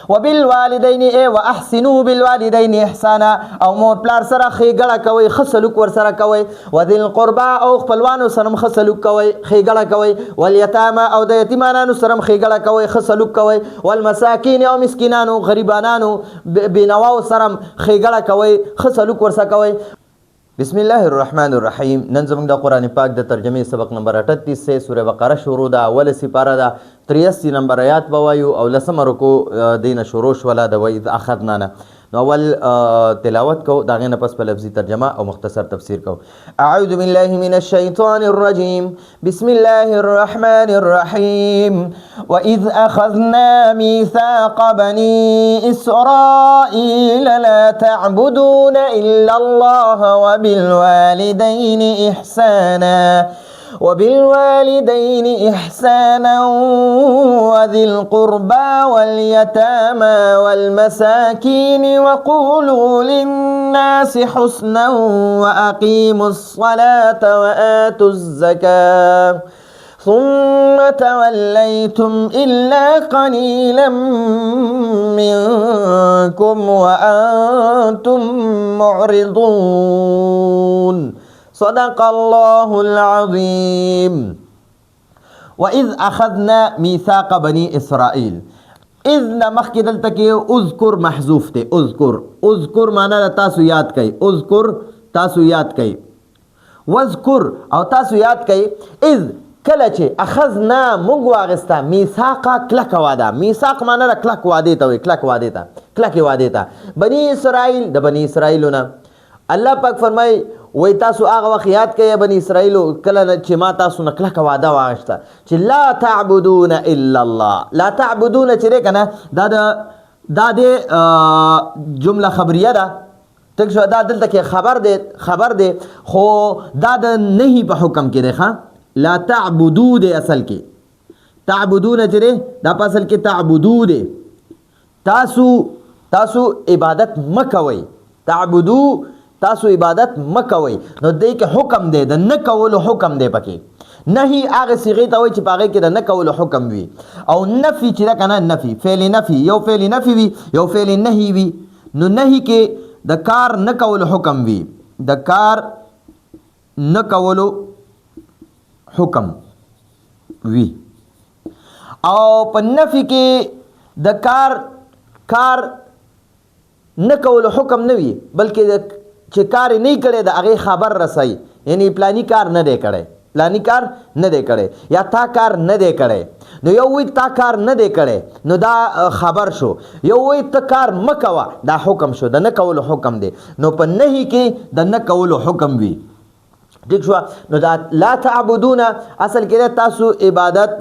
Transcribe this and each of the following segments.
وبالوالدین ای واحسنوا بالوالدین احسانا او مور پلار سره ښېګړه کوئ ښه سلوک ورسره کوئ وذي القربا او خپلوانو سره هم ښه سلوک کوئ ښېګړه کوئ والیتامه او د یتیمانانو سره هم ښېګړه کوئ ښه سلوک کوئ والمساکین او مسکینانو غریبانانو بینواو سره هم ښېګړه کوئ ښه سلوک ورسره کوئ. بسم الله الرحمن الرحیم. نن زموږ د قرآن پاک د ترجمې سبق نمبر 38 سے سوره بقره شروع ده. اوله سپاره ده 83 نمبر آیات به وایو او لسمه رکو دینه شروع شوله د وإذ أخذنا نه. نو اول تلاوت کو دا غینه پس په لفظي ترجمه او مختصر تفسیر کو. اعوذ بالله من الشیطان الرجیم بسم الله الرحمن الرحیم وإذ أخذنا ميثاق بني إسرائيل لا تعبدون إلا الله وبالوالدين إحسانا وذي القربى واليتامى والمساكين وقولوا للناس حسنا وأقيموا الصلاة وآتوا الزكاة ثم توليتم إلا قليلا منكم وأنتم معرضون. صدق الله العظيم. وإذ أخذنا ميثاق بني إسرائيل. إذ نمخ دلته کې اذكر محذوف ته اذكر معنا تاسو یاد کړئ اذكر تاسو یاد کړئ واذكر او تاسو یاد کړئ اذ کله چې اخذنا موږ واغستا میثاق کلک واده. میثاق معنا کلک واده ته وي کلک واده ته بني اسرائیل د بني اسرائیلونه الله پاک فرمای وای تاسو هغه وخت یاد کړئ بني اسرائیل کله چې ما تاسو نه کلک واده واغستا چې لا تعبدون الا الله. لا تعبدون چې کنه دا د جمله خبریه ده تک شو دا دلته کې خبر دی خو دا د نهي په حکم کې دی ښا لا تعبدو دے اصل کے تعبدو نچرے دا پا اصل کے تعبدو دے تاسو عبادت مکوئی تعبدو تاسو عبادت مکوئی نو دے کے حکم دے دا نکولو حکم دے پکے نهی آغا صیغی تاوی چی پاگے کے دا نکولو حکم وی او نفی چی دا کنا نفی فعل نفی یو فعل نفی وی یو فعل نهی وی نو نهی کے دا کار نکولو حکم وی دا کار نکولو حکم وی او په نفی کې د کار نه کول حکم نه وي بلکې چې کار نه کړي د هغه خبر رسای یعنی پلانی کار نه دی کړي یا تا کار نه دی کړي نو یو وی تا کار نه دی کړي نو دا خبر شو یو وی ته کار مکوا دا حکم شو د نه کول حکم دی نو په نهی کې د نه کول حکم وی ٹھیک شو. نو دا لا تعبدون اصل کې تاسو عبادت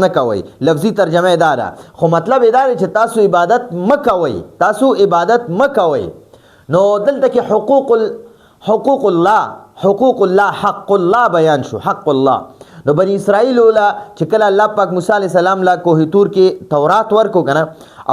نه کوئ لفظي ترجمه اداره خو مطلب اداره چې تاسو عبادت مکوئ نو دلته کې حقوق الله حق الله بیان شو حق الله. نو بنی اسرائیل ولا چې کله الله پاک موسی علیہ السلام لا کوه تور کې تورات ورکو کنه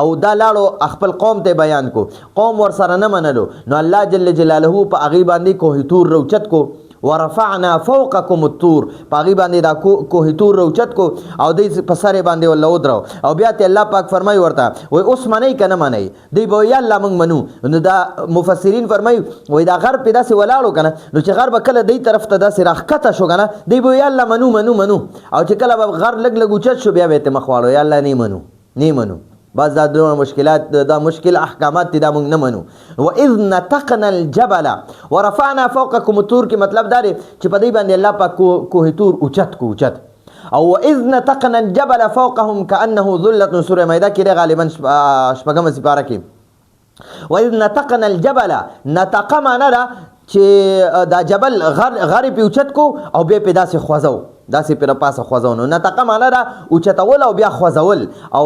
او دا لاړو خپل قوم ته بیان کو قوم ور سره نه منلو نو الله جل جلاله په هغه باندې کوه تور روچت کو ورفعنا فوقكم الطور پاغي باندې دا کوه تور روچت کو او د پسره باندې ول ودرو او بیا ته الله پاک فرمای ورته وای اوس منی کنه منی دی به یا الله موږ منو نو دا مفسرین فرمای وای دا غر په داسې ولاړو کنه نو چې غر به کله دی طرف ته داسې راخته شو کنه دی به یا الله منو او چې کله به غر لګ اوچت شو بیا به ته مخواړو یا الله نه منو بعض دا دوه مشکلات دا مشکل احکامات دا موږ نه منو. واذ نتقنا الجبل ورفعنا فوقكم الطور کې مطلب دا دی چې په دې باندې الله پاک کوه تور اوچت او واذ نتقنا الجبل فوقهم كانه ذله سوره مائده کې غالبا شپږم سپاره کې واذ نتقنا الجبل نتق معنا دا چې دا جبل غر په اوچت کو او بیا په داسې خوځو داسې پر پاسه خوځونو نتق معنا دا اوچتول او بیا خوځول او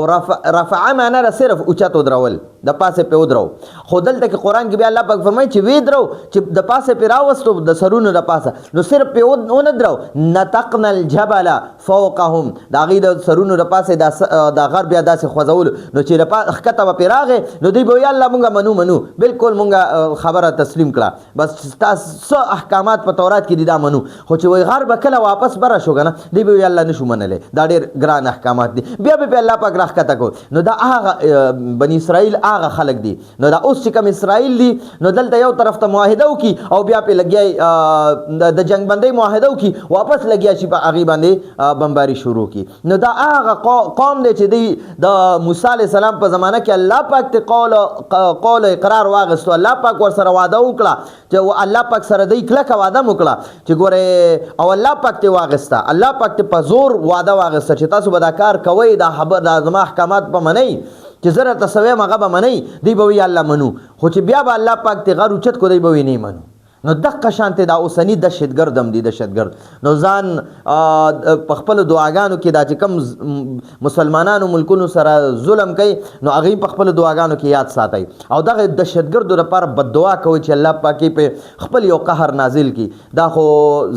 رفع معنا دا صرف اوچت درول د پاسه په ودرو خو دلته کې قران کې بیا الله پاک فرمایي چې وی درو چې د پاسه په راوستو د سرونو د پاسه نو صرف په ون درو نتقنا الجبل فوقهم دا غي د سرونو د پاسه د غر بیا داسې خوځول نو چې د خکته په راغه نو دی به الله مونږه منو بالکل مونږه خبره تسلیم کړه بس تاسو احکامات په تورات کې دي دا منو خو چې وی غر به کله واپس بره شو شو کنه دی به الله نشو منلې دا ډېر ګران احکامات دي بیا به الله پاک راښکته کو نو دا هغه بني اسرائیل هغه خلک دي نو دا اوس چې کوم اسرائیل دي نو دلته یو طرف ته معاهده وکړي او بیا پې لګیا د جنگ بندۍ معاهده وکړي واپس لګیا شي په هغې باندې بمباري شروع کړي نو دا هغه قوم دی چې دی د موسی علیه السلام په زمانه کې الله پاک ته قول اقرار واغستو الله پاک ورسره واده وکړه چې الله پاک سره دی کلکه واده وکړه چې ګورې او الله پاک ته واغسته الله پاک ته په زور واده واغسته چې تاسو به دا کار کوئ دا خبر دا زما احکامات به منئ چې زه راته څه وایم هغه به منئ دی به وایي الله منو خو چې بیا به الله پاک ته غر اوچت کو دی به وایي نه منو نو دغه شانته دا اوسنی دهشتګرد هم دي دهشتګرد نو ځان په خپل دعاګانو کې دا چې کم مسلمانانو ملکونو سره ظلم کوي نو هغه په خپل دعاګانو کې یاد ساتي او دغه دهشتګردو لپاره بد دعا کوي چې الله پاک په خپل یو قهر نازل کړي دا خو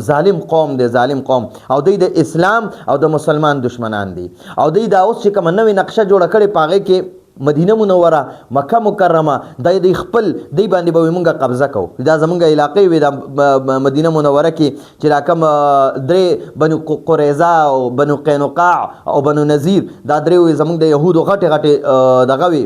ظالم قوم دی ظالم قوم او د اسلام او د مسلمان دشمنان دي او دا اوس چې کوم نوې نقشه جوړه کړي پاغه کې مدینه منوره مکه مکرمه د خپل دی باندې به مونږه قبضه کوو دا زمونږ علاقې وي د مدینه منوره کې چې دا کوم درې بنو قریظه او بنو قینقاع او بنو نذیر دا درې وي زمونږ د یهودو غټې غټې دغه وي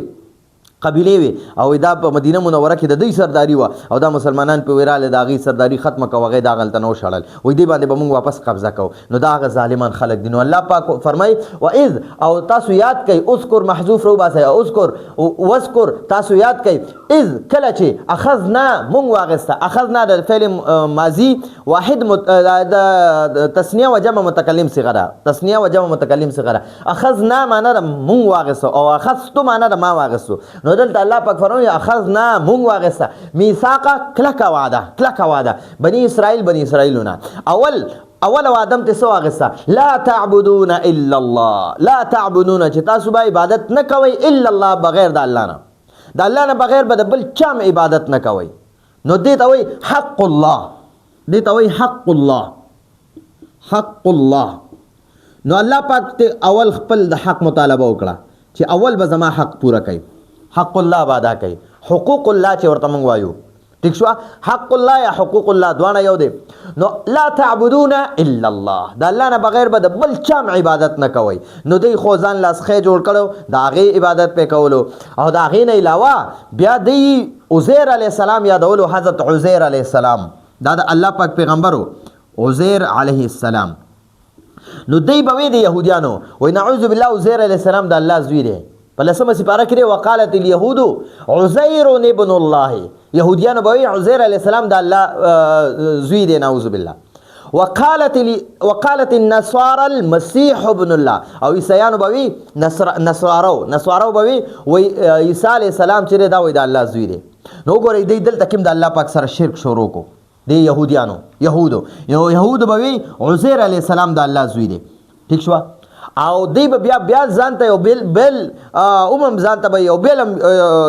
قبیلې وي او دا په مدینه منوره کې د دوی سرداري وه او دا مسلمانان په وراله د هغې سرداري ختمه کوه هغې دا هغلته نه وشړل وایي دې باندې به موږ واپس قبضه کوو نو دا هغه ظالمان خلک دي نو الله پاک فرمایي واذ او تاسو یاد کوئ اذکر محذوف راوباسئ اذکر واذکر تاسو یاد کوئ اذ کله چې اخذنا موږ واغسته اخذنا د فعل ماضي واحد د تسنیه و جمع متکلم صیغه ده تسنیه و جمع متکلم صیغه ده اخذنا معنی ده موږ واغسته او اخذتو معنی ده ما واغستو نو دلته الله پاک فرمایي اخذنا مونږ واغسته میثاقه کلکه واده بني اسرائیلونه اول وادم ته سو واغسته لا تعبدون الا الله لا تعبدون چې تاسو به عبادت نه کوئ الا الله بغیر د الله نه د الله نه بغیر به د بل چا عبادت نه کوئ نو دې ته وایي حق الله نو الله پاک ته اول خپل د حق مطالبه وکړه چې اول به زما حق پوره کوي حق الله به ادا کوي حقوق الله چې ورته موږ وایو ٹھیک شو حق الله یا حقوق الله دواړه یو دی نو لا تعبدون الا الله د الله نه بغیر به د بل چا عبادت نه کوئ نو دوی خو ځان لاسخې جوړ کړو د هغې عبادت پې کولو او د هغې نه علاوه بیا دوی عزیر علیه السلام یادولو حضرت عزیر علیه السلام دا د الله پاک پیغمبر عزیر علیه السلام نو دوی به وی د یهودیانو وایي نعوذ بالله عزیر علیه السلام د الله زوی دی په لسمه سپاره کې وقالت اليهود عزیر ابن الله یهودیان به وایي عزیر علیه السلام د الله زوی دی نعوذ بالله وقالت النصارى المسيح ابن الله او عیسیانو به وایي نصارو به وایي عیسی علیه السلام چې دا وایي د الله زوی دی نو وګورئ دوی دلته کوم د الله پاک سره شرک شروع کو دی یهودو به وایي عزیر علیه السلام د الله زوی دی ٹھیک شو او دی به بیا ځان ته یو بل امم ځان ته به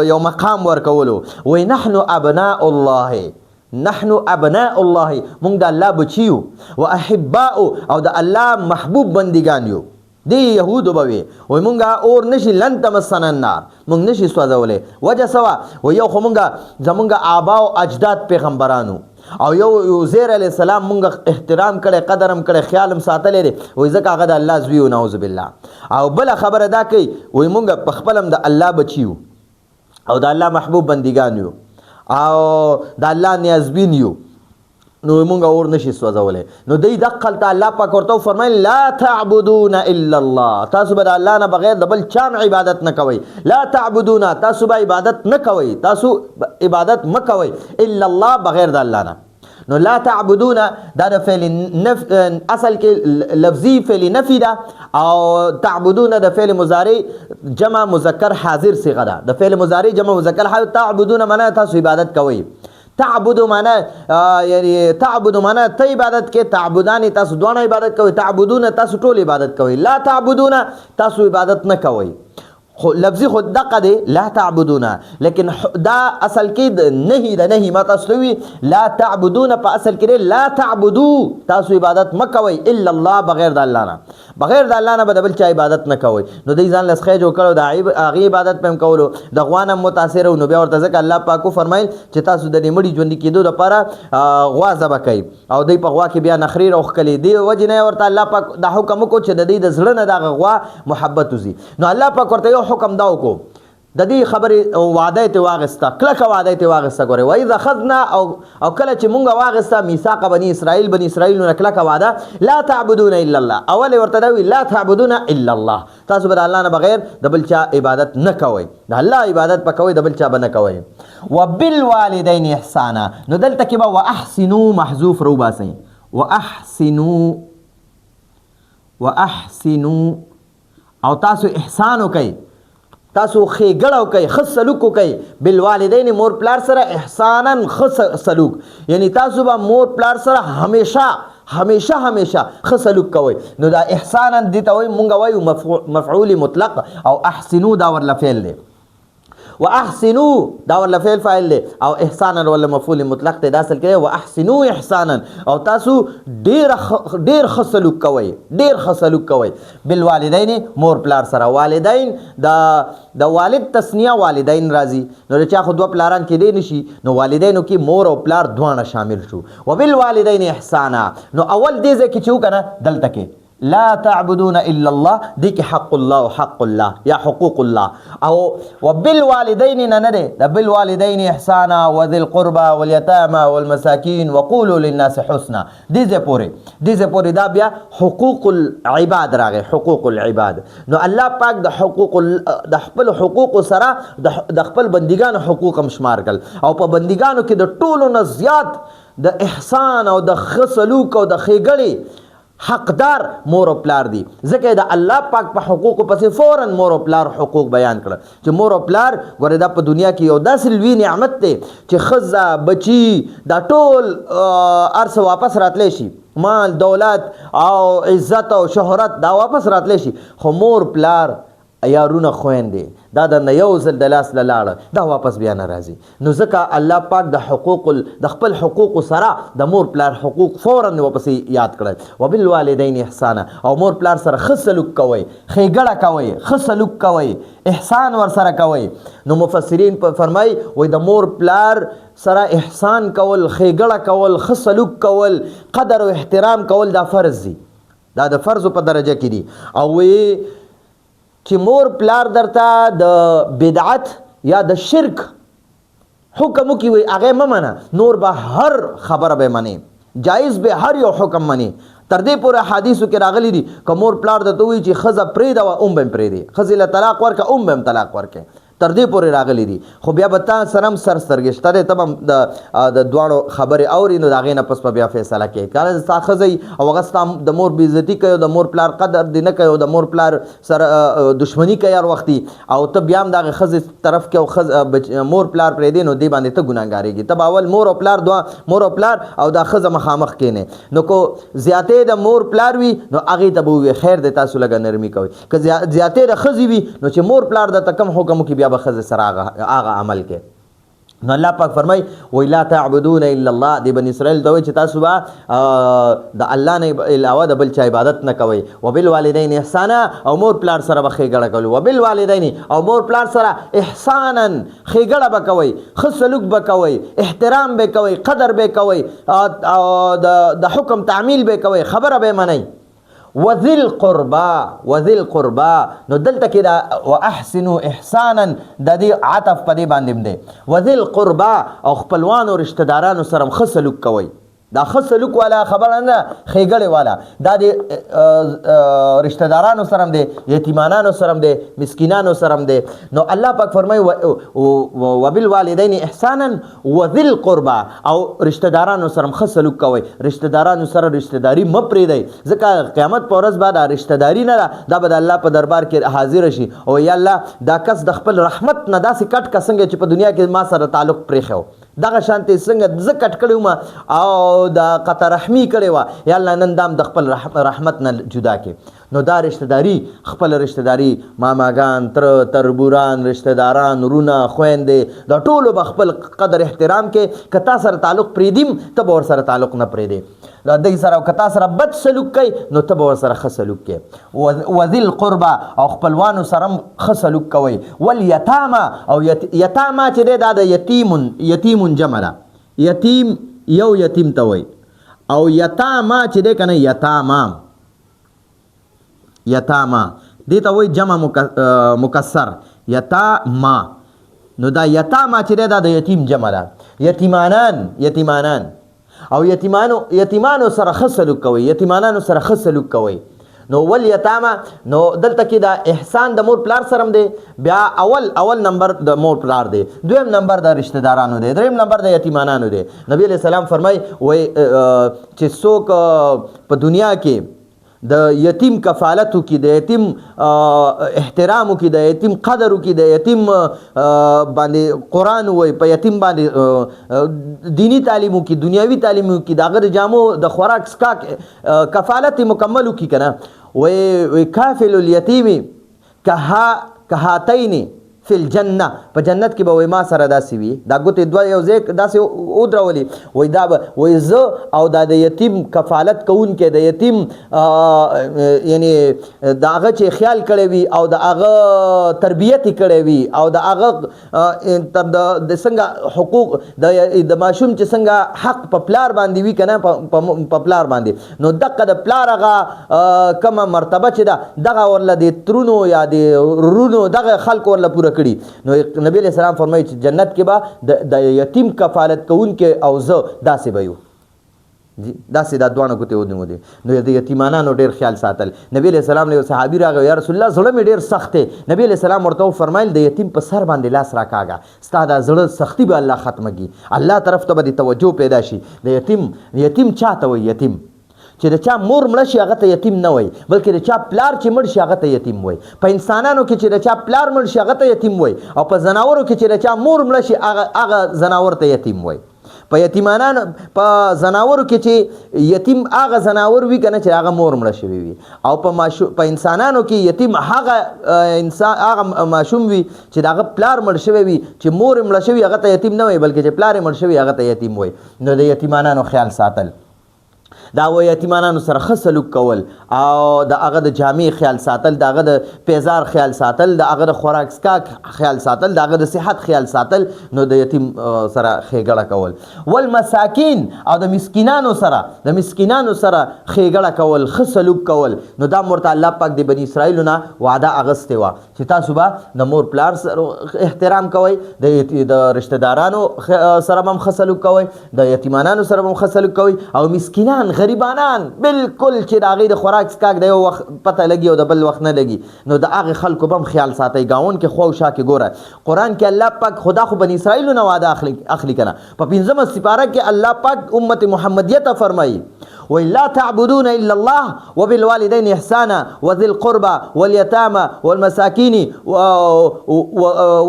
یو مقام ورکولو وایي نحن ابناء الله مونږ د الله بچیو و احباء او د الله محبوب بندگان یو دی یهودو به وایي مونږه اور نشي لن تمسنا النار مونږ نشي سوځولی وجه سوه وایي یو خو زمونږ آبا او اجداد پیغمبرانو او یو عزیر علیه السلام مونږ احترام کړی قدرم کړی خیالم ساتلی دی وایي ځکه هغه د الله زوی و نعوذ بالله او بله خبره دا کوي وایي مونږ په خپل هم د الله بچي یو او د الله محبوب بندګان یو او د الله نیازبین یو نو مونږ اور نشي سوځولی نو دی دقلته الله پاک ورته وفرمیل لا تعبدون الا الله تاسو به د الله نه بغیر د بل چا عبادت نه کوئ لا تعبدون تاسو به عبادت نه کوئ تاسو عبادت مه کوئ الا الله بغیر د الله نه نو لا تعبدون دا د فعل اصل کې لفظي فعل نفي ده او تعبدون د فعل مضارع جمع مذکر حاضر صيغه ده د فعل مضارع جمع مذکر حاضر تعبدون معنی تاسو عبادت کوئ تعبدو معنی یعنی تعبدو معنی ته عبادت کې تعبدان تاسو دوه عبادت کوئ تعبدون تاسو ټول عبادت کوئ لا تعبدون تاسو عبادت نه کوئ خو لفظي خود دقه دی لا تعبدون، لیکن دا اصل کې د نهي د نهي ما تاسو وی لا تعبدون په اصل کې لا تعبدو، تاسو عبادت مکوئ الا الله، بغیر د الله نه، بغیر د الله نه به بل چا عبادت نه کوئ. نو دوی ځان لسخه جو کړو د هغه عبادت پم کولو د غوانه متاثر نو بیا ورته ځکه الله پاک فرمایل چې تاسو د دې مړي ژوند کېدو لپاره غوا ذبح کوي او دوی په غوا کې بیا نخري روخکلی دی وجه نه ورته الله پاک د حکم کو چې د دې د زړه نه د غوا محبت وزي. نو الله پاک ورته حکم داو کو د دې خبرې وعده ته واغستا کله وعده ته واغستا ګوره وای اذا خذنا او کله چې مونږه واغستا میثاق بني اسرائیل نو کله وعده لا تعبدون الا الله، اول ورته دا لا تعبدون الا الله، تاسو به الله نه بغیر د بل چا عبادت نه کوئ، د الله عبادت پکوي د بل چا به نه کوئ. وبالوالدین احسانا، نو دلته کې به واحسنوا محذوف رو باسي، واحسنوا او تاسو احسان وکئ، تاسو ښېګړه وکئ، ښه سلوک وکئ، بالوالدین مور پلار سره احسانا ښه سلوک، یعنی تاسو به مور پلار سره همیشه ښه سلوک کوئ. نو دا احسانا دې ته وایي مونږ وایو مفعول مطلق، او احسنو دا ورله فعل دی، واحسنوا دا ول فعل فاعل له او احسانا ول مفعول مطلق ته داسل کې واحسنوا احسانا، او تاسو ډیر خصلوک کوي بالوالدین مور پلار سره. والدین د والد تسنیه والدین راځي، نو چا خو دوه پلاران کې دی نشي، نو والدینو کې مور او پلار دواړه شامل شو. وبالوالدین احسانا، نو اول دې ځکه چې وکنه دلته کې لا تعبدون الا الله، دي کې حق الله او حق الله یا حقوق الله، او وبالوالدين ننده ده بالوالدين احسانا وذي القربى واليتامى والمساكين وقولوا للناس حسنا، دي زه پوری دا بیا حقوق العباد راغی، حقوق العباد. نو الله پاک د حقوق د خپل حقوق سره د خپل بندگانو حقوق هم شمار کړل، او په بندگانو کې د ټولو نه زیات د احسان او د ښه سلوک او د ښېګړې حقدار مور او پلار دي، ځکه د الله پاک په حقوق پسې فوراً مور او پلار حقوق بیان کړل چې مور او پلار ګوره دا په دنیا کې یو داسې لوی نعمت دی چې ښځه بچي دا ټول ارس واپس راتلی شي، مال دولت او عزت او شهرت دا واپس راتلی شي، خو مور پلار یارونه خويندې دا د یو ځل د لاس لاړه دا واپس بیا نه راځي. نو ځکه الله پاک د خپل حقوق سره د مور پلار حقوق فوراً واپس یاد کړل. وبالوالدین احسانا، او مور پلار سره ښه سلوک کوئ، ښېګړه کوئ، ښه سلوک کوئ، احسان ور سره کوئ. نو مفسرین فرمایي وای د مور پلار سره احسان کول، ښېګړه کول، ښه سلوک کول، قدر او احترام کول دا فرض دي، دا د فرض په درجه کې دي. او چې مور پلار درته د بدعت یا د شرک حکم وکړي وي هغه مه منه، نور به هر خبره به منې، جایز به هر یو حکم منې. تر دې پورې حدیثو کې راغلی دي که مور پلار درته وایي چې ښځه پرېږده ام به هم پرېږدي، ښځې له طلاق ورکړه ام به هم طلاق ورکړي، تر دې پورې راغلی دي. خو بیا به تا سره هم سر سترګې شته دی، ته به د دواړو خبرې اوري، نو د هغې نه پس به بیا فیصله کوي. کله ستا ښځه او هغه ستا د مور بېعزتي کوي او د مور پلار قدر دې نه کوي او د مور پلار سره دشمني کوي هر وختي، او ته بیا هم د هغې ښځې طرف کې او مور پلار پرېږدې، نو دې باندې ته ګناهګارېږي. ته به اول مور او پلار او دا ښځه مخامخ کښېنې، نو کو زیاتې د مور پلار وي نو هغې ته به ووایي خیر دی تاسو لږه نرمي کوئ، که زیاتې د ښځې وي نو چې مور پلار درته کوم حکم وکړي بیا به ښځې سره هغه عمل کې. نو الله پاک فرمای وی لا تعبدون الا الله، دی بنی اسرائیل ته وایي چې تاسو به د الله نه علاوه د بل چا عبادت نه کوئ. وبالوالدین احسانا، او مور پلار سره به ښېګړه کوئ. وبالوالدین، او مور پلار سره احسانا ښېګړه به کوئ، ښه سلوک به کوئ، احترام به کوئ، قدر به کوئ، او د حکم تعمیل به کوئ، خبره به منئ. وذل قربا، نو دلته کې دا واحسنوا احسانا د دې عطف په دې باندې دی. وذل قربا، او خپلوان او رشتہ دارانو سره ښه سلوک کوئ، دا ښه سلوک والا خبره نه، ښېګړې والا دا د رشتہ دارانو سره دی، یتیمانانو سره دی، مسکینانو سره دی. نو الله پاک فرمایي وبالوالدین احسانا وذل قربا، او رشتہ دارانو سره ښه سلوک کوئ، رشتہ دارانو سره رشتہ داري مه پرېږدئ، ځکه قیامت په ورځ به دا رشتہ داري نه ده، دا به د الله په دربار کې حاضر شي او یا الله دا کس د خپل رحمت نه داسې کټ که څنګه چې په دنیا کې ما سره تعلق پرېښی، دغه شانتې څنګه زه کټ کړی وم او د قطع رحمي کړې وه، یا الله نن دام د خپل رحمت نه جدا کړې. نو دا رشتہ داری خپل رشتہ داری ماماګان تر تربوران رشتہ داران رونه خويندې دا ټولو به خپل قدر احترام کې کتا سره تعلق پریدیم ته ور سره تعلق نه پریدې دا دای سره کتا سره بد سلوک کوي نو ته ور سره ښه سلوک کوي وذل قربا او خپلوانو سره ښه سلوک کوي والیتاما او یتاما چې دا د یتیم جمع ده یتیم یو یتیم ته وای او یتاما چې ده کنه یتاما دې ته وای جمع مکسر یتاما نو دا یتاما چې دا د یتیم جمع ده یتیمانان او یتیمانو سره ښه سلوک کوي یتیمانانو سره ښه سلوک کوي نو ول یتاما نو دلته کې دا احسان د مور پلار سره دی بیا اول نمبر د مور پلار دی دویم نمبر د رشتہ دارانو دی دریم نمبر د یتیمانانو دی نبی علیہ السلام فرمای وای چې څوک په دنیا کې د یتیم کفالتو کې د یتیم احترامو کې د یتیم قدرو کې د یتیم باندې قرآن وای په یتیم باندې دینی تعلیمو کې دنیاوی تعلیمو کې د هغه د جامو د خوراک سکاک کفالت مکملو کې کنه وای کافل الیتیم کهاتین فی الجنه په جنت کې به وای ما سره داسې وي دا ګوتې دوه یو ځای داسې ودرولي وای دا به وای زه او دا د یتیم کفالت کوونکی د یتیم یعنی د هغه چې خیال کړی وي او د هغه تربیت کړی وي او د هغه د څنګه حقوق د ماشوم چې څنګه حق په پلار باندې وي کنه په پلار باندې نو دغه د پلار هغه کومه مرتبه چې ده دغه ورله د ترونو یا د رونو دغه خلکو ورله پوره کړي نو نبی علیہ السلام فرمایي چې جنت کې به د یتیم کفالت کوونکې او زه داسې به یو داسې دا دوانه ګوتې ودیمو دي نو د یتیمانانو ډېر خیال ساتل نبی علیہ السلام له صحابي راغی یا رسول الله زړه مې ډېر سخت دی نبی علیہ السلام ورته فرمایل د یتیم په سر باندې لاس راکاږه ستا دا زړه سختی به الله ختمه کړي الله طرف ته به توجه پیدا شي د یتیم چاته وایي یتیم چې د چا مور مړه شي هغه ته یتیم نه وای بلکې د چا پلار چې مړ شي هغه ته یتیم وای په انسانانو کې چې د چا پلار مړ شي هغه ته یتیم وای او په زناورو کې چې د چا مور مړه شي هغه زناور ته یتیم وای په یتیمانانو په زناورو کې چې یتیم هغه زناور وي کنه چې هغه مور مړه شوی وي او په انسانانو کې یتیم هغه ماشوم وي چې هغه پلار مړ شوی وي چې مور مړه شوی هغه ته یتیم نه وای بلکې چې پلار مړ شوی هغه ته یتیم وای نو د یتیمانانو خیال ساتل دا و یتیمانانو سره ښه سلوک کول او د هغه د جامې خیال ساتل د هغه د پیزار خیال ساتل د هغه د خوراک سکاک خیال ساتل د هغه د صحت خیال ساتل نو د یتیم سره ښېګړه کول والمساکین او د مسکینانو سره ښېګړه کول ښه سلوک کول نو دا مرته الله پاک د بني اسرائیلو نه وعده اغستې وه چې تاسو به د مور پلار سره احترام کوئ د رشته دارانو سره به هم ښه سلوک کوئ د یتیمانانو سره به هم ښه سلوک کوئ او مسکینان غریبانان بالکل چې د هغې د خوراک سکاک د یو وخت پته لګي او د بل وخت نه لګي نو د هغې خلکو به هم خیال ساتئ ګاون کې خوا او شا کې ګوره قرآن کې الله پاک خدا خو بني اسرائیلو نه واده اخلي کنه په پنځمه سپاره کې الله پاک امت محمدیه ته فرمایي ولا تعبدون الا الله وبالوالدين احسانا وذي القربى واليتامى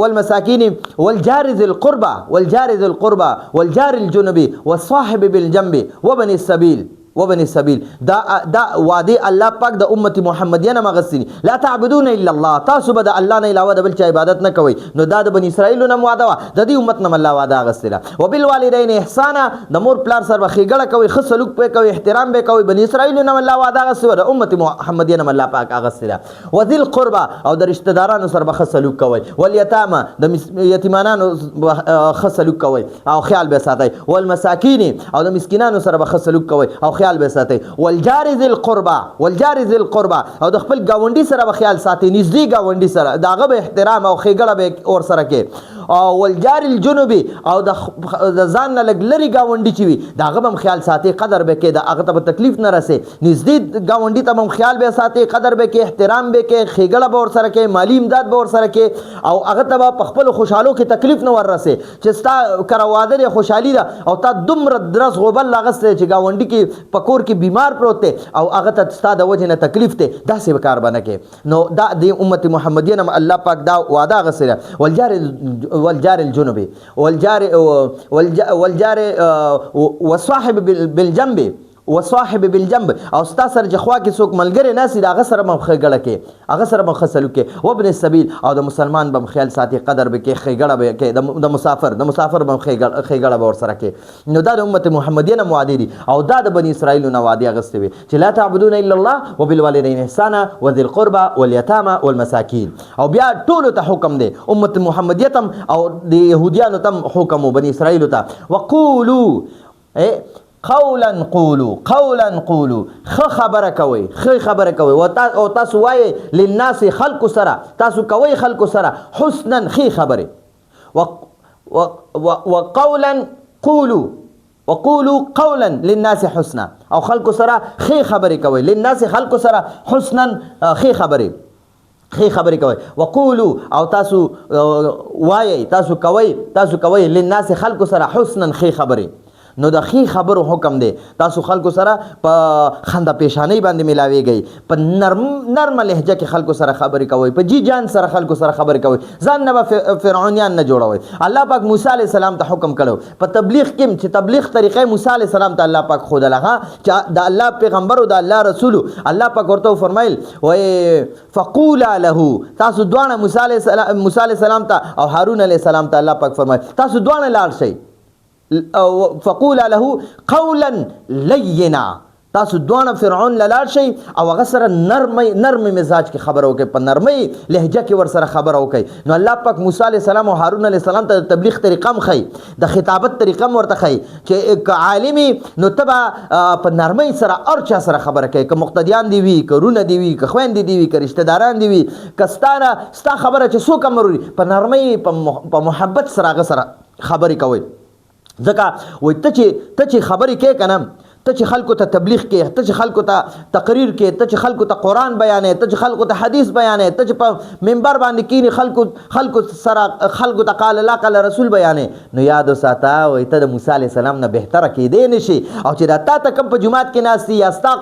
والمساكين والجار ذي القربى والجار الجنب والصاحب بالجنب وبن السبيل دا وعده الله پاک د امت محمدیه نه مغسنی لا تعبدون الا الله تاسو به د الله نه علاوه د بل چا عبادت نه کوئ نو دا د بني اسرائیلو نه وعده وه د دې امت نه الله وعده اغستله وبالوالدین احسانا د مور پلار سره به ښېګړه کوئ ښه سلوک به کوئ احترام به کوئ بني اسرائیلو نه الله وعده اغستې وه د امت محمدیه نه الله پاک اغستله وذي القربى او د رشته دارانو سره به ښه سلوک کوئ والیتاما د یتیمانانو ښه سلوک کوئ او خیال به ساتئ والمساکین او د مسکینانو سره به ښه سلوک کوئ او خیال به ساتي والجار ذي القربى او د خپل گاونډي سره به خیال ساتي نږدې گاونډي سره داغه به احترام او ښېګړه به اور سره کې او والجار الجنوب او د ځان نه لږ لرې ګاونډي چې وي د هغه به هم خیال ساتي قدر به کې د هغه ته به تکلیف نه رسې نږدې ګاونډي ته به هم خیال به ساتي قدر به کې احترام به کې ښېګړه به ورسره کې مالي امداد به ورسره کې او هغه ته به په خپلو خوشحالو کې تکلیف نه ور رسې چې ستا کره واده دی خوشحالي ده او تا دومره درس غوبل اغستی چې ګاونډي کې په کور کې بیمار پروت دی او هغه ته ستا د وجې نه تکلیف دی داسې به کار به نه کې نو دا د امت محمدیه نه الله پاک دا وعده اغستی ده والجار الجنوب والجار والصاحب بالجنب وصاحب بالجنب او ستا سره چې خوا کې څوک ملګری ناسي د هغه سره به ښېګړه کې هغه سره به ښه سلوک کې وابن السبیل او د مسلمان به خیال ساتي قدر به کې ښېګړه به کې د مسافر به ښېګړه به ورسره کې نو دا د امت محمدیه نه وعدې دي او دا د بني اسرائیلو نه وعدې اخیستې وي چې لا تعبدون الا الله وبالوالدین احسانا وذي القربى واليتامى والمساکین او بیا ټولو ته حکم دی امت محمدیه تم او د یهودیانو تم حکم بني اسرائیلو ته وقولوا قولا قولوا خبره کوي خبره کوي او تاسو وایي للناس خلق سره تاسو کوي خلق سره حسنا خبره وقولوا قولا للناس حسنا او خلق سره خبره کوي للناس خلق سره حسنا خبره کوي وقولوا او تاسو وایي تاسو کوي للناس خلق سره حسنا خبره نو د خبرو حکم دی تاسو خلکو سره په خنده پیشانی باندې ملاویږئ په نرم لهجه کې خلکو سره خبرې کوئ په جی جان سره خلکو سره خبرې کوئ ځان نه به فرعونیان نه جوړوئ الله پاک موسی علیه السلام ته حکم کړو په تبلیغ کې چې تبلیغ طریقې موسی علیه السلام ته الله پاک ښودله چې د الله پیغمبر او د الله رسول الله پاک ورته وفرمایل فقولا له تاسو دواړه موسی علیه السلام ته او هارون علیه السلام ته الله پاک فرمایل تاسو دواړه لاړ شئ فقولا له قولا لینا تاسو دوانه فرعون لاړ شئ او هغه سره نرم مزاج کې خبره وکړئ په نرمۍ لهجه کې ور سره خبره وکړئ نو الله پاک موسی علیه السلام او هارون علیه السلام ته تبلیغ طریقه هم ښیي د خطابت طریقه هم ورته ښیي چې که عالمي نو ته به په نرمۍ سره هر چا سره خبره کوي که مقتدیان دي وي که رونه دي وي که خویندې دي وي که رشته داران دي وي که ستا خبره چې څوک هم وروري په نرمۍ په محبت سره هغه سره خبرې کوئ ځکه وایي ته چې خبرې کوې که نه ته چې خلکو ته تبلیغ کې ته چې خلکو ته تقریر کې ته چې خلکو ته قرآن بیانې ته چې خلکو ته حدیث بیانې ته چې په منبر باندې کینې خلکو سره خلکو ته قال الله قال رسول بیانې نو یاد وساته وایي ته د موسی علیه السلام نه بهتره کېدی نشي او چې دا تا ته کوم په جومات کې ناست یا ستا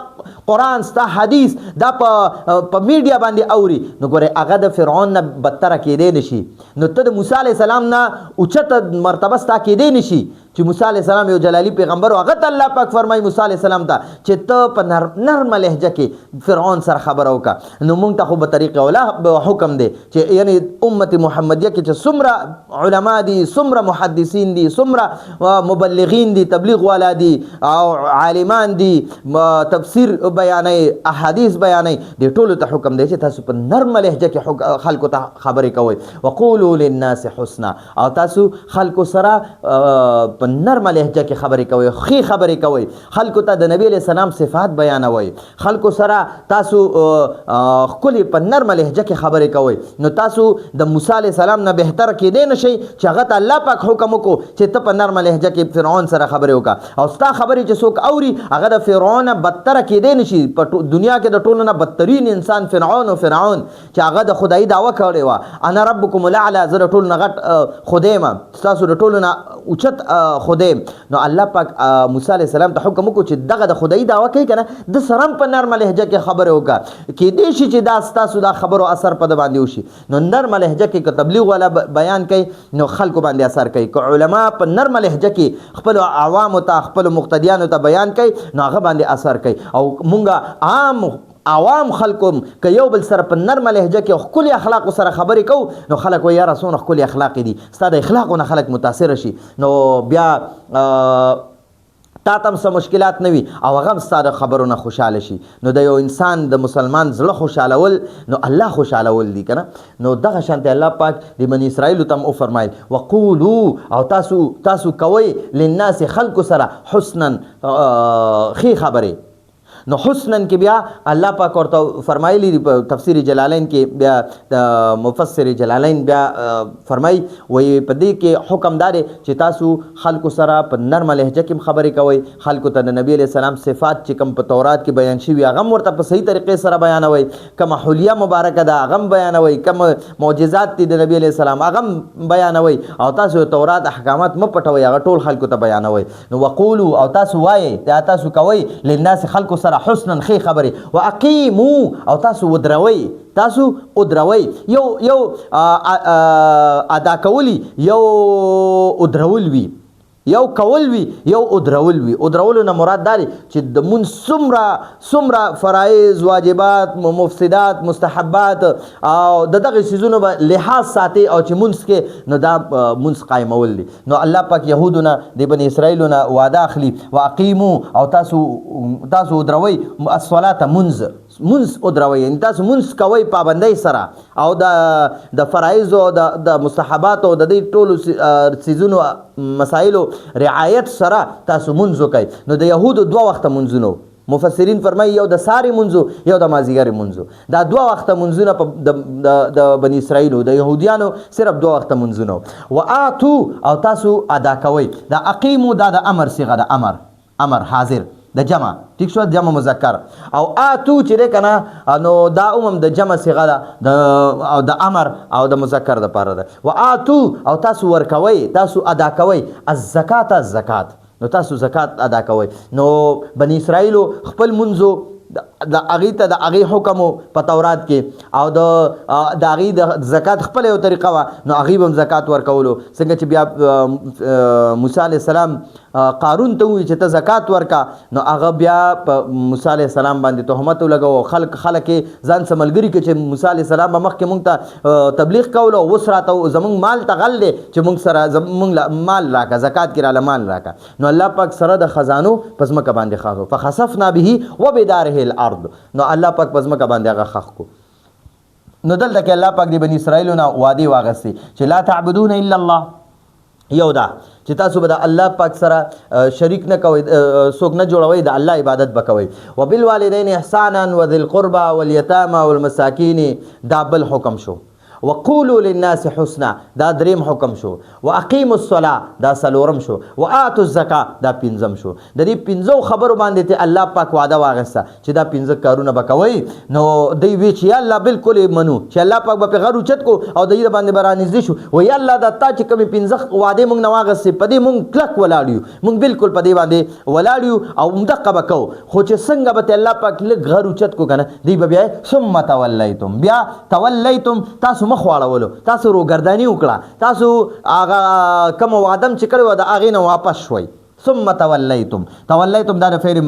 قرآن ستا حدیث دا په میډیا باندې اوري نو ګورې هغه د فرعون نه بدتره کېدی نشي نو ته د موسی علیه السلام نه اوچته مرتبه ستا کېدی نشي چې موسی علیه السلام یو جلالی پیغمبر هغه ته الله پاک فرمایي موسی علیه السلام ته چې ته په نرمه لهجه کې فرعون سره خبره وکړه نو موږ ته خو به طریقه ولا حکم دی چې یعنی امت محمدیه کې چې څومره علما دي څومره محدثین دي څومره مبلغین دي تبلیغ والا دي او عالمان دي تفسیر بیانوي احادیث بیانوي د ټولو ته حکم دی چې تاسو په نرمه لهجه کې خلکو ته خبرې کوئ وقولوا للناس حسنا او تاسو خلکو سره په نرمه لهجه کې خبرې کوئ خبرې کوئ خلکو ته د نبی علیه السلام صفات بیانوئ خلکو سره تاسو ښکلې په نرمه لهجه کې خبرې کوئ نو تاسو د موسی علیه السلام نه بهتر کېدی نه شئ چې هغه ته الله پاک حکم وکړو چې ته په نرمه لهجه کې فرعون سره خبرې وکړه او ستا خبرې چې څوک اوري هغه د فرعون نه بدتره کېدی نه شي په دنیا کې د ټولو نه بدترین انسان فرعون چې هغه د خدایي دعوه کړې وه انا ربکم الاعلی زه د ټولو نه غټ خدای یم ستاسو د ټولو نه اوچت خدای نو الله پاک موسی علیه السلام ته حکم وکړو چې دغه د خدایي دعوه کوي که نه د سره هم په نرمه لهجه کې خبرې وکړه کېدی شي چې دا ستاسو دا خبرو اثر په ده باندې وشي نو نرمه لهجه کې که تبلیغ والا بیان کوي نو خلکو باندې اثر کوي که علما په نرمه لهجه کې خپلو عوامو ته خپلو مقتدیانو ته بیان کوي نو هغه باندې اثر کوي او مونږ عوام خلکو که یو بل سره په نرمه لهجه کې ښکلي اخلاقو سره خبرې کوو نو خلک وایي یاره څومره ښکلي اخلاق دي ستا د اخلاقو نه خلک متاثره شي نو بیا تا تم څه مشکلات نه وي او هغه هم ستا د خبرو نه خوشحاله شي نو د یو انسان د مسلمان زړه خوشحالول نو الله خوشحالول دي که نه نو دغه شانتې الله پاک د بني اسرائیلو ته هم وفرمایل وقولو او تاسو کوئ للناس خلکو سره حسنا ښې خبرې نو حسنن کې بیا الله پاک ورته فرمایلی دی په تفسیر جلالین کې بیا مفسر جلالین بیا فرمای وی په دې کې حکم دار چې تاسو خلکو سره په نرمه لهجه کې خبرې کوئ خلکو ته د نبی علیہ السلام صفات چې کوم په تورات کې بیان شوي هغه ورته په صحیح طریقې سره بیانوي کوم حلیه مبارکه ده هغه بیانوي کوم معجزات دي د نبی علیہ السلام هغه بیانوي او تاسو تورات احکامات م پټوي هغه ټول خلکو ته بیانوي نو وقولو او تاسو وایي تاسو کوئ للناس خلکو سره حسنا خې خبرې واقیمو او تاسو ودروي یو ادا کولی یو ادرول وي یو کول وي یو ادرول وي. ادرولو نه مراد دا دی چې د مونځ څومره فرایض واجبات مفسدات مستحبات او د دغه څیزونو به لحاظ ساتي او چې مونځ کې نو دا مونځ قایمول دي. نو الله پاک یهودو نه د بني اسرائیلو نه وعده اخلي واقیمو او تاسو ودروئ الصلاة مونځ ودروئ، یعنې تاسو مونځ کوئ پابندۍ سره او د فرایضو د مستحباتو د دې ټولو څیزونو مسایلو رعایت سره تاسو مونځ وکئ. نو د یهودو 2 وخته مونځونه مفسرین فرمایي یو د ساري منځو یو د مازیګر منځو. دا 2 وخته منځونه په د بني اسرائیلو د یهودیانو صرف 2 وخته منځونه. وآتو او تاسو ادا کوئ. دا اقیمو دا د امر صيغه د امر حاضر د جمع ټیک شو جمع مذکر او آتو چې کنه نو دا د جمع صيغه ده د امر او د مذکر د پاره ده. وآتو او تاسو ورکوي تاسو ادا کوئ الزکات نو تاسو زکات ادا کوئ. نو بني اسرائیلو خپل منځو د هغې ته د هغې حکم په تورات کې او د هغې د زکات خپله یو طریقه وه. نو هغې به هم زکات ورکولو څنګه چې بیا موسی علیه السلام قارون ته ووایي چې ته زکات ورکه. نو هغه بیا په موسی علیه السلام باندې تهمت ولګوه. خلک یې ځان څه ملګري کړي چې موسی علیه السلام به مخکې مونږ ته تبلیغ کولو او اوس راته زمونږ مال ته غل دی چې مونږ سره مونږ مال راکړه زکات کې راله مال راکړه. نو الله پاک سره د خزانو په ځمکه باندې خاص فخسفنا به وبداره الارض. نو الله پاک په ځمکه باندې هغه خښ کو. نو دلته کې الله پاک د بني اسرائیلو نه وعدې واغستې چې لا تعبدون الا الله. یو دا چې تاسو به د الله پاک سره شریک نه کوئ څوک نه جوړوئ د الله عبادت به کوئ. وبالوالدین احسانا وذي القربى واليتامى والمساکین دا بل حکم شو. وقولوا للناس حسنا دا دریم حکم شو. واقیموا الصلاة دا سلورم شو. وآتوا الزکاة دا پنځم شو. د دې پنځو خبرو باندې ته الله پاک وعده واغسته چې دا 15 کارونه به کوئ. نو دوی وی چې یا الله بالکل منو چې الله پاک به په غر اوچت کو او د دې باندې به رانږدې شو. وی الله دا تا چې کومې 15 وعدې موږ نه واغستې په دې موږ کلک ولاړ یو موږ بالکل په دې باندې ولاړ یو او همدقه به کوو. خو چې څنګه به الله پاک لږ غر اوچت کو که نه دوی به بیا ثم تولیتم بیا تولیتم تاسو مخ واړولو تاسو روګرداني وکړه تاسو هغه کوم وعدم چې کړی و د هغې نه واپس شوئ. ثم تولیتم دا د فعل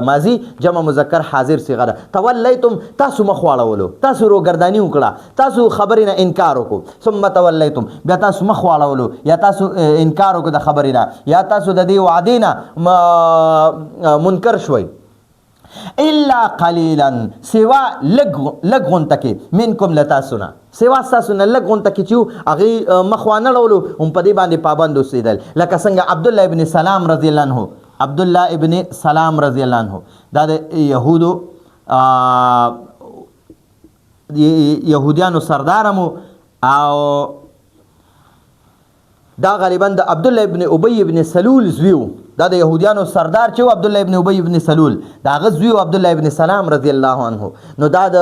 ماضي جمع مذکر حاضر صيغه ده. تولیتم تاسو مخ واړولو تاسو روګرداني وکړه تاسو خبرې نه انکار وکړو. ثم تولیتم بیا تاسو مخ واړولو یا تاسو انکار وکړو د خبرې نه یا تاسو د دې وعدې نه منکر شوئ. الا قليلا سوا لږ غونته کې منکم لتاسونه سوا ستاسو نه لږ غونته کې چې هغې مخ وانه ړولو هم په دې باندې پابند اوسېدل. لکه څنګه عبدالله ابن سلام رضی الله عنه عبدالله ابن سلام رضی الله عنه دا د یهودیانو سردارمو او دا غالبا د عبدالله ابن ابی ابن سلول زویو. دا د یهودیانو سردار چې عبدالله ابن ابی ابن سلول دا هغه زوی عبدالله ابن سلام رضی الله عنه. نو دا د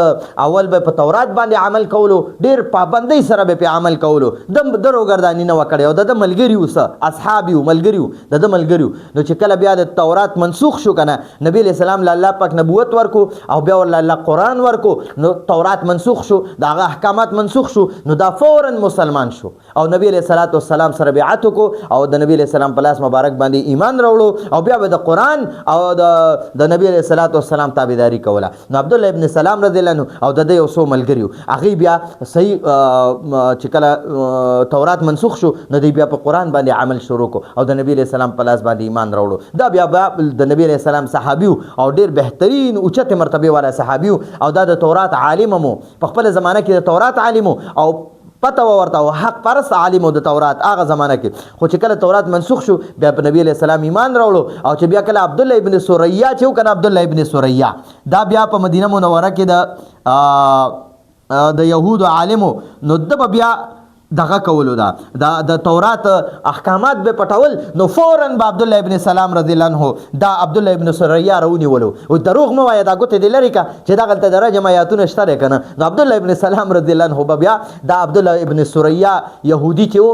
اول به په تورات باندې عمل کولو ډېر پابندۍ سره به پې عمل کولو د روګرداني نه وه کړی او د ملګري و څه اصحاب یو ملګري و د ملګري. نو چې کله بیا د تورات منسوخ شو که نه نبي علیه السلام له الله پاک نبوت ورکو او بیا ورله الله قرآن ورکو. نو تورات منسوخ شو د هغه احکامات منسوخ شو. نو دا فورا مسلمان شو او نبي علیه السلام سره بیعت وکړو او د نبي علیه السلام په لاس مبارک باندې ایمان او بیا به د قرآن او د نبی علیه السلام تابعداري کوله. نو عبدالله ابن سلام رضی الله عنه او د یو څو ملګري وو هغوی بیا صحیح چې کله تورات منسوخ شو نو دوی بیا په قرآن باندې عمل شروع کو او د نبی علیه السلام په لاس باندې ایمان راوړو. دا بیا د نبی علیه السلام صحابي او ډېر بهترین اوچتې مرتبې والا صحابي او دا د تورات عالم مو په خپله زمانه کې د تورات عالم او پته ورته او حق پرست عالم د تورات هغه زمانه کې. خو چې کله تورات منسوخ شو بیا په نبی علیه السلام ایمان راوړو او چې بیا کله عبدالله ابن سوریا چې وکنه عبدالله ابن سوریا دا بیا په مدینه منوره کې د یهودو عالمو نو د بیا دغه کولو دا د تورات احکامات به پټول. نو فورا به عبدالله ابن سلام رضی الله عنه دا عبدالله ابن سوریا راونیولو او دروغ مه وایه دا ګوتې دې لرې که چې دغلته د رجم آیاتونه شته دی که نه. نو عبدالله ابن سلام رضی الله عنه به بیا دا عبدالله ابن سوریا یهودي چې و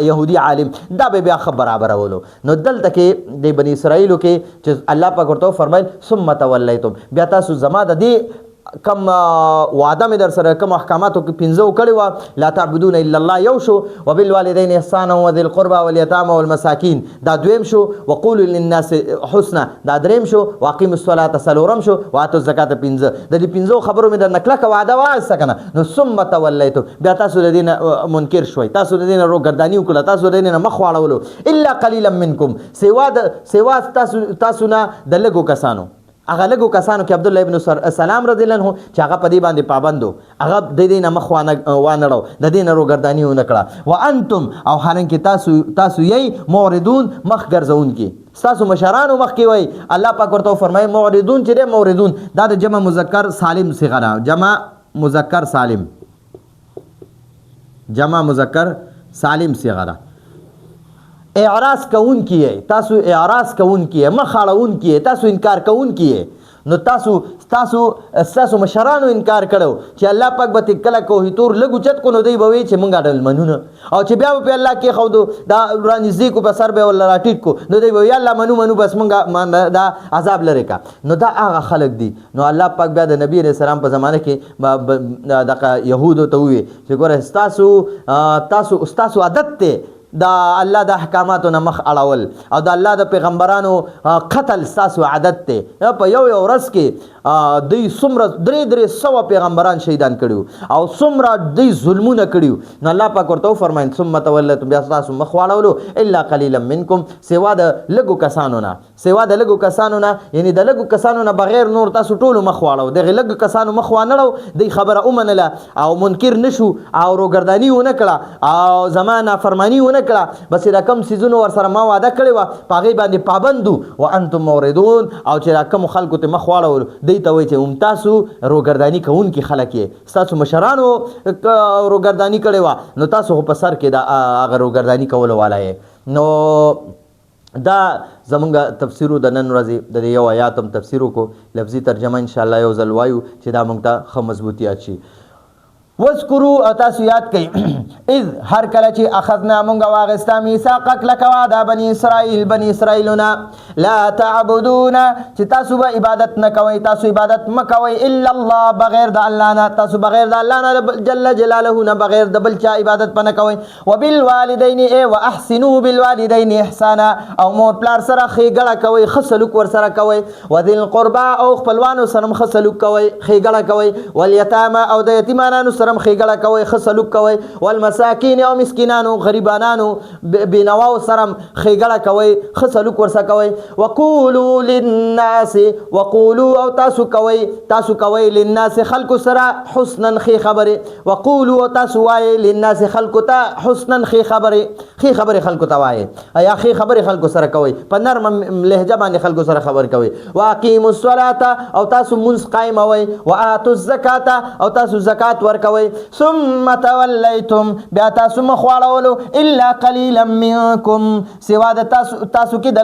یهودي عالم دا به بیا ښه برابرولو. نو دلته کې د بني اسرائیلو کې چې الله پاک ورته وفرمیل ثم تولیتم بیا تاسو زما د دې کم وعده مې در سره کوم احکاماتو کې پنځه کړي وه لا تعبدون الا الله یو شو وبالوالدین احسانا وذي القربى واليتامى والمساکین دا دویم شو وقولوا للناس حسنا دا دریم شو واقیموا الصلاة څلورم شو واتوا الزکاة پنځه د دې پنځو خبرو مې در نه کلکه وعده وایسته که نه نو ثم تولیتم بیا تاسو د دې نه منکر شوئ تاسو د دې نه روګرداني وکړه تاسو د دې نه مخ واړولو الا قلیلا منکم سوا تاسو نه د لږو کسانو هغه لږو کسانو کې عبدالله ابن سلام رضی الله عنه چې هغه په دې باندې پابند و هغه د دې نه مخ وانړو د دې نه روګرداني ونه کړه وانتم او حالانکې تاسو یې معرضون مخ ګرځونکي ستاسو مشرانو مخکې وایي الله پاک ورته وفرمایي معرضون چې دی معرضون دا د جمع مذکر سالم صیغه ده جمع مذکر سالم صیغه ده اعراض کون کیے تاسو اعراض کون کیے مخاړون کیے تاسو انکار کون کیے نو تاسو مشرانو انکار کړو چې الله پاک به کله کوهی تور لګو چت کو نو دی به چې مونږه ډل منونه او چې بیا په الله کې خو دا رانځي کو په سر به ول راټیټ کو نو دی به الله منو بس مونږه دا عذاب لري کا نو دا هغه خلق دي نو الله پاک بیا د نبی رسول الله په زمانه کې دغه يهودو ته وي چې ګوره تاسو عادت ته دا الله د احکاماتو نه مخ اړول او د الله د پیغمبرانو قتل ستاسو عادت دی په یو ورځ کې دوی څومره درې سوه پیغمبران شهیدان کړي او څومره دوی ظلمونه کړي نو الله پاک ورته وفرمایل ثم تولتم بیا ستاسو مخ واړولو الا قلیلا منکم سوا د لږو کسانو نه یعنی د لږو کسانو نه بغیر نور تاسو ټولو مخ واړو دغه لږو کسانو مخ وانړو دوی خبره ومنله او منکر نشو او روګرداني ونه کړه او زما نافرماني ونه کړه بس دا کم سیزونو ور سره ما وعده کړی وه په هغې باندې پابندو وانتم موردون او چې دا کمو خلکو ته مخ واړولو دوی ته وایي چې تاسو روګرداني کوونکي خلک یې ستاسو مشرانو روګرداني کړې وه نو تاسو خو په سر کې د هغه روګرداني کولو والا یې نو دا زمونږ تفسیرو د نن ورځې د یو آیات هم تفسیر وکړو لفظي ترجمه انشاءالله یو ځل وایو چې دا موږ ته ښه مضبوطیات شي وذکروا او تاسو یاد کړئ اذ هر کله چې اخذنا مونږ واغستا میثاقک لکه وعده بني اسرائیلونه لا تعبدون چې تاسو به عبادت نه کوئ تاسو عبادت مه کوئ الا الله بغیر د الله نه تاسو بغیر د الله نه جل جلاله نه بغیر د بل چا عبادت په نه کوئ وبالوالدین واحسنوا بالوالدین احسانا او مور پلار سره ښېګړه کوئ ښه سلوک ورسره کوئ وذي القربا او خپلوانو سره هم ښه سلوک کوئ ښېګړه کوئ والیتامه او د یتیمانانو سره ښېګړه کوئ ښه سلوک کوئ والمساکین او مسکینانو غریبانانو بینواو سره ښېګړه کوئ ښه سلوک ورسره کوئ وقولوا للناس وقولوا او تاسو کوئ للناس خلکو سره حسنا ښې خبرې وقولوا او تاسو وایئ للناس خلکو ته حسنا ښې خبرې خلکو ته وایئ یا ښې خبرې خلکو سره کوئ په نرمه لهجه باندې خلکو سره خبرې کوئ واقیموا الصلاة او تاسو مونځ قایموئ وآتوا الزکاة او تاسو زکات ورکوئ ثم تولیتم بیا تاسو مخ واړولو الا قلیلا منکم سوا د تاسو کې د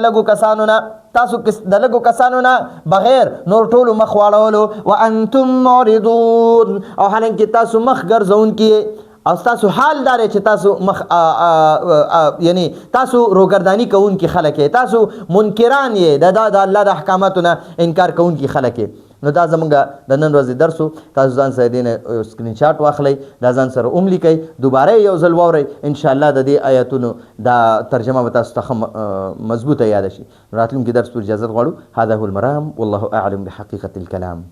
لږو کسانو نه بغیر نور ټولو مخ واړولو وانتم معرضون او حالانکې تاسو مخ ګرځونکي او تاسو حال دار چې تاسو مخ یعنی تاسو روګرداني کوونکي خلک یې تاسو منکران یې د الله د احکاماتو نه انکار کوونکي خلک یې نو دا زمونږ د نن ورځې درس و تاسو ځان سره دې نه سکرین شاټ واخلئ دا ځان سره لیکئ دوباره یو ځل واورئ انشاءالله د دې آیاتونو دا ترجمه به تاسو ته ښه مضبوطه یاده شي راتلونکي درس پورې اجازت غواړو هذا هو المرام والله اعلم بحقیقة الكلام